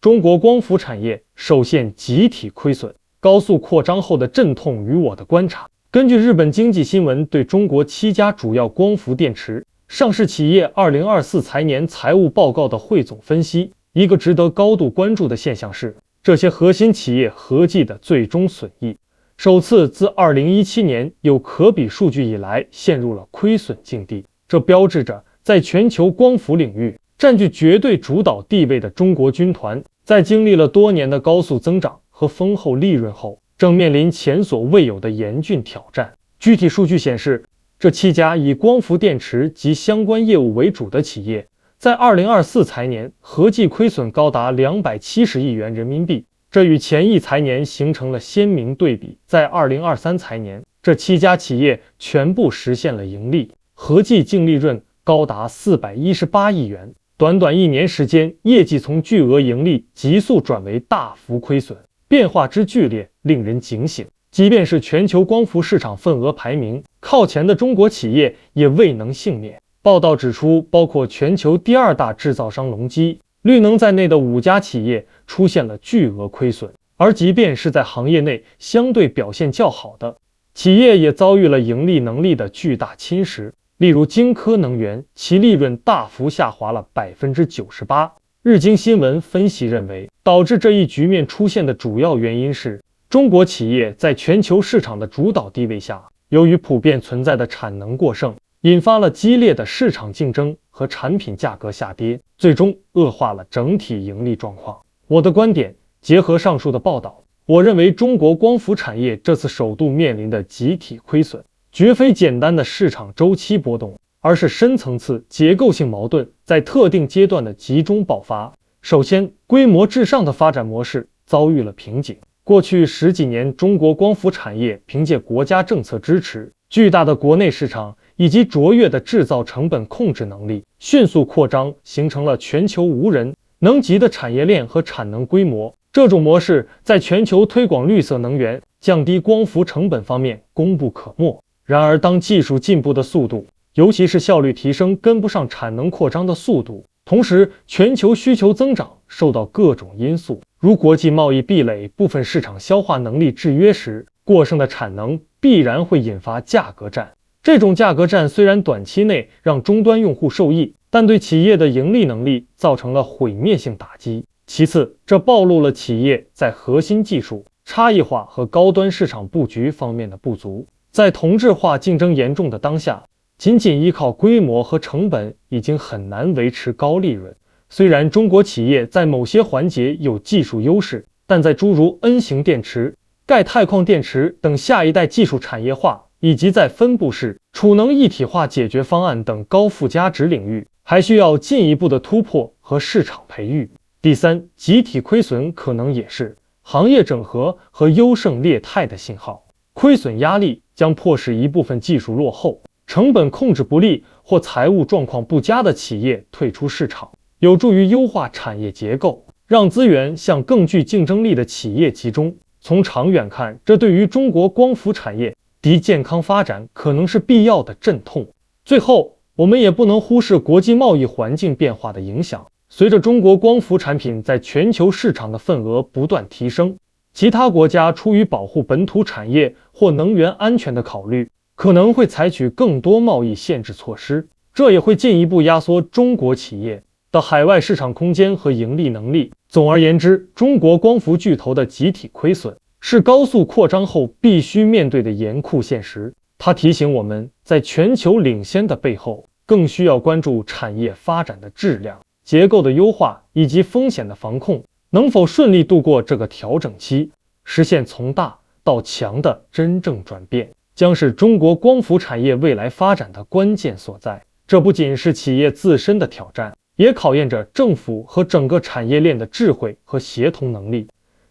中国光伏产业首现集体亏损，高速扩张后的阵痛与我的观察。根据日本经济新闻对中国7家主要光伏电池上市企业2024财年财务报告的汇总分析，一个值得高度关注的现象是，这些核心企业合计的最终损益首次自2017年有可比数据以来陷入了亏损境地。这标志着在全球光伏领域占据绝对主导地位的中国军团，在经历了多年的高速增长和丰厚利润后，正面临前所未有的严峻挑战。具体数据显示，这7家以光伏电池及相关业务为主的企业，在2024财年合计亏损高达270亿元人民币，这与前一财年形成了鲜明对比。在2023财年，这7家企业全部实现了盈利，合计净利润高达418亿元。短短1年时间，业绩从巨额盈利急速转为大幅亏损，变化之剧烈令人警醒。即便是全球光伏市场份额排名靠前的中国企业也未能幸免。报道指出，包括全球第2大制造商隆基、绿能在内的5家企业出现了巨额亏损，而即便是在行业内相对表现较好的企业，也遭遇了盈利能力的巨大侵蚀。例如晶科能源，其利润大幅下滑了 98%。 日经新闻分析认为，导致这一局面出现的主要原因是，中国企业在全球市场的主导地位下，由于普遍存在的产能过剩，引发了激烈的市场竞争和产品价格下跌，最终恶化了整体盈利状况。我的观点，结合上述的报道，我认为中国光伏产业这次首度面临的集体亏损，绝非简单的市场周期波动，而是深层次结构性矛盾在特定阶段的集中爆发。首先，规模至上的发展模式遭遇了瓶颈。过去10几年，中国光伏产业凭借国家政策支持、巨大的国内市场以及卓越的制造成本控制能力，迅速扩张，形成了全球无人能及的产业链和产能规模。这种模式在全球推广绿色能源、降低光伏成本方面功不可没。然而，当技术进步的速度，尤其是效率提升跟不上产能扩张的速度，同时全球需求增长受到各种因素，如国际贸易壁垒、部分市场消化能力制约时，过剩的产能必然会引发价格战。这种价格战虽然短期内让终端用户受益，但对企业的盈利能力造成了毁灭性打击。其次，这暴露了企业在核心技术、差异化和高端市场布局方面的不足。在同质化竞争严重的当下，仅仅依靠规模和成本已经很难维持高利润。虽然中国企业在某些环节有技术优势，但在诸如 N 型电池、钙钛矿电池等下一代技术产业化，以及在分布式、储能一体化解决方案等高附加值领域，还需要进一步的突破和市场培育。第三，集体亏损可能也是行业整合和优胜劣汰的信号。亏损压力将迫使一部分技术落后、成本控制不力或财务状况不佳的企业退出市场，有助于优化产业结构，让资源向更具竞争力的企业集中。从长远看，这对于中国光伏产业的健康发展可能是必要的阵痛。最后，我们也不能忽视国际贸易环境变化的影响。随着中国光伏产品在全球市场的份额不断提升，其他国家出于保护本土产业或能源安全的考虑，可能会采取更多贸易限制措施，这也会进一步压缩中国企业的海外市场空间和盈利能力。总而言之，中国光伏巨头的集体亏损是高速扩张后必须面对的严酷现实。它提醒我们，在全球领先的背后，更需要关注产业发展的质量、结构的优化以及风险的防控，能否顺利度过这个调整期，实现从大到强的真正转变，将是中国光伏产业未来发展的关键所在。这不仅是企业自身的挑战，也考验着政府和整个产业链的智慧和协同能力。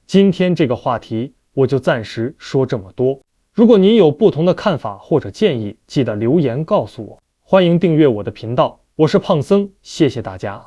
今天这个话题我就暂时说这么多。如果您有不同的看法或者建议，记得留言告诉我。欢迎订阅我的频道，我是胖僧，谢谢大家。